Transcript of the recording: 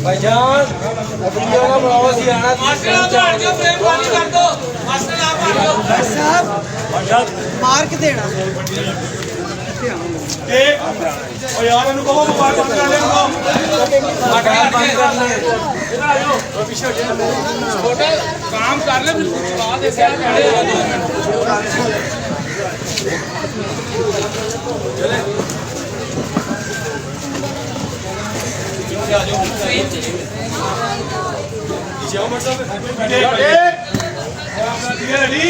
भाईजान वीडियो ना बनाओ सी आना मास्टर आप हट जाओ फ्रेम खाली कर दो मास्टर आप हट जाओ भाई साहब मार्क देना ए ओ यार इनको कहो मोबाइल बंद कर ले इनको मोबाइल बंद कर ले इधर आ जाओ पीछे हट जाओ छोटे काम कर ले बिल्कुल बाद ऐसे आ खड़े हो 2 मिनट चले आ जाओ नीचे आओ मतलब ए रेडी